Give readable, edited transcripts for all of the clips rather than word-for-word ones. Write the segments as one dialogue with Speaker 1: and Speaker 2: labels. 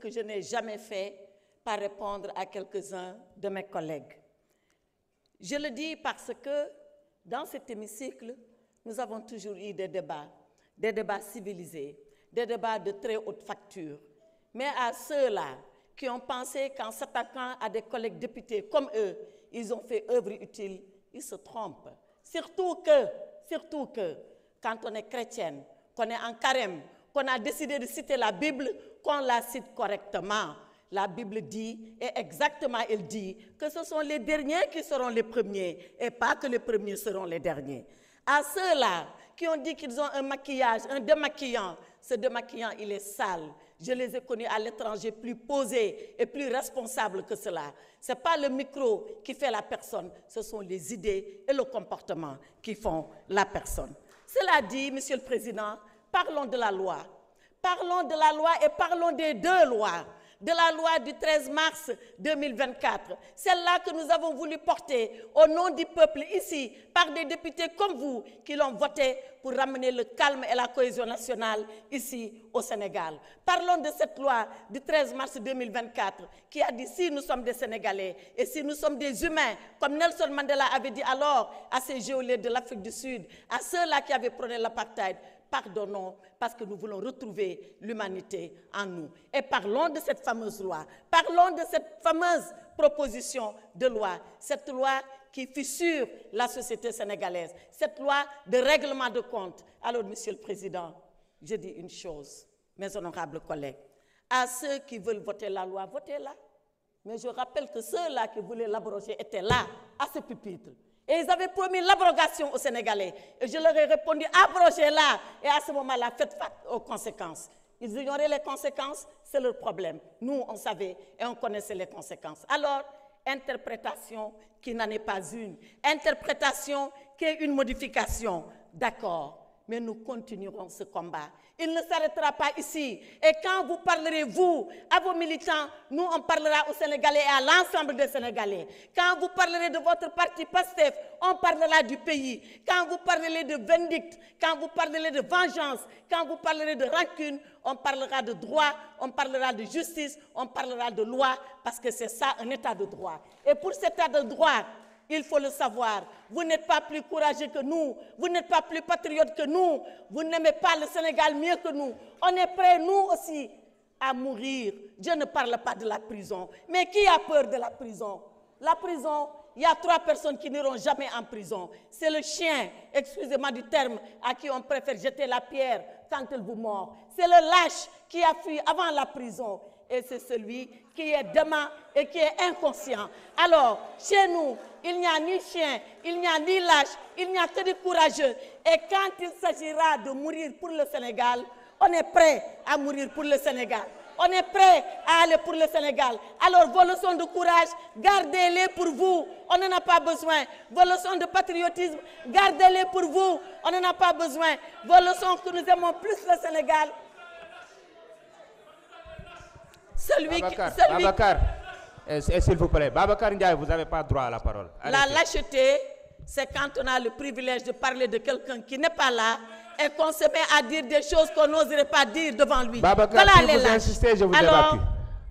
Speaker 1: que je n'ai jamais fait par répondre à quelques-uns de mes collègues. Je le dis parce que dans cet hémicycle, nous avons toujours eu des débats civilisés, des débats de très haute facture. Mais à ceux-là qui ont pensé qu'en s'attaquant à des collègues députés comme eux, ils ont fait œuvre utile, ils se trompent. Surtout que, quand on est chrétienne, qu'on est en carême, qu'on a décidé de citer la Bible, qu'on la cite correctement. La Bible dit, et exactement elle dit, que ce sont les derniers qui seront les premiers, et pas que les premiers seront les derniers. À ceux-là qui ont dit qu'ils ont un maquillage, un démaquillant, ce démaquillant, il est sale. Je les ai connus à l'étranger plus posés et plus responsables que cela. Ce n'est pas le micro qui fait la personne, ce sont les idées et le comportement qui font la personne. Cela dit, Monsieur le Président, parlons de la loi. Parlons de la loi et parlons des deux lois. De la loi du 13 mars 2024, celle-là que nous avons voulu porter au nom du peuple ici, par des députés comme vous qui l'ont voté pour ramener le calme et la cohésion nationale ici au Sénégal. Parlons de cette loi du 13 mars 2024 qui a dit si nous sommes des Sénégalais et si nous sommes des humains, comme Nelson Mandela avait dit alors à ces geôliers de l'Afrique du Sud, à ceux-là qui avaient prôné l'apartheid, pardonnons parce que nous voulons retrouver l'humanité en nous. Et parlons de cette fameuse loi, parlons de cette fameuse proposition de loi, cette loi qui fissure la société sénégalaise, cette loi de règlement de compte. Alors, Monsieur le Président, je dis une chose, mes honorables collègues, à ceux qui veulent voter la loi, votez-la. Mais je rappelle que ceux-là qui voulaient l'abroger étaient là, à ce pupitre. Et ils avaient promis l'abrogation aux Sénégalais. Et je leur ai répondu, abrogez-la. Et à ce moment-là, faites face aux conséquences. Ils ignoraient les conséquences, c'est leur problème. Nous, on savait et on connaissait les conséquences. Alors, interprétation qui n'en est pas une. Interprétation qui est une modification. D'accord. Mais nous continuerons ce combat. Il ne s'arrêtera pas ici. Et quand vous parlerez, vous, à vos militants, nous, on parlera aux Sénégalais et à l'ensemble des Sénégalais. Quand vous parlerez de votre parti PASTEF, on parlera du pays. Quand vous parlerez de vindicte, quand vous parlerez de vengeance, quand vous parlerez de rancune, on parlera de droit, on parlera de justice, on parlera de loi, parce que c'est ça, un état de droit. Et pour cet état de droit, il faut le savoir, vous n'êtes pas plus courageux que nous, vous n'êtes pas plus patriote que nous, vous n'aimez pas le Sénégal mieux que nous. On est prêts, nous aussi, à mourir. Je ne parle pas de la prison. Mais qui a peur de la prison? La prison, il y a 3 personnes qui n'iront jamais en prison. C'est le chien, excusez-moi du terme, à qui on préfère jeter la pierre quand il vous mord. C'est le lâche qui a fui avant la prison. Et c'est celui qui est dément et qui est inconscient. Alors, chez nous, il n'y a ni chien, il n'y a ni lâche, il n'y a que des courageux. Et quand il s'agira de mourir pour le Sénégal, on est prêt à mourir pour le Sénégal. On est prêt à aller pour le Sénégal. Alors, vos leçons de courage, gardez-les pour vous. On n'en a pas besoin. Vos leçons de patriotisme, gardez-les pour vous. On n'en a pas besoin. Vos leçons que nous aimons plus le Sénégal.
Speaker 2: Babacar, s'il vous plaît, Babacar Ndiaye, vous n'avez pas droit à la parole. Arrêtez.
Speaker 1: La lâcheté, c'est quand on a le privilège de parler de quelqu'un qui n'est pas là et qu'on se met à dire des choses qu'on n'oserait pas dire devant lui.
Speaker 2: Babacar,
Speaker 1: voilà
Speaker 2: si vous insistez, je vous évacue.
Speaker 1: Alors,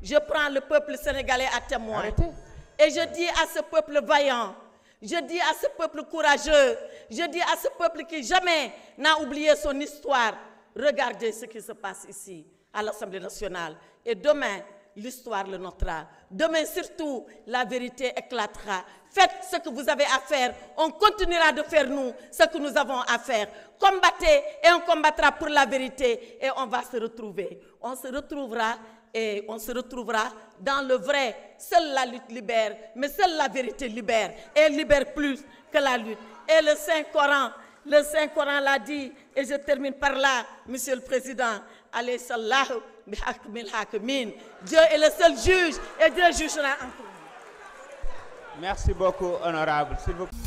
Speaker 1: je prends le peuple sénégalais à témoin.
Speaker 2: Arrêtez.
Speaker 1: Et je dis à ce peuple vaillant, je dis à ce peuple courageux, je dis à ce peuple qui jamais n'a oublié son histoire, regardez ce qui se passe ici, à l'Assemblée nationale. Et demain, l'histoire le notera. Demain, surtout, la vérité éclatera. Faites ce que vous avez à faire. On continuera de faire, nous, ce que nous avons à faire. Combattez et on combattra pour la vérité. Et on va se retrouver. On se retrouvera et on se retrouvera dans le vrai. Seule la lutte libère, mais seule la vérité libère. Et elle libère plus que la lutte. Et le Saint-Coran l'a dit. Et je termine par là, Monsieur le Président. Alayhi sallahu bihakmil hakimin. Dieu est le seul juge et Dieu jugera en tout.
Speaker 2: Merci beaucoup, honorable. S'il vous plaît.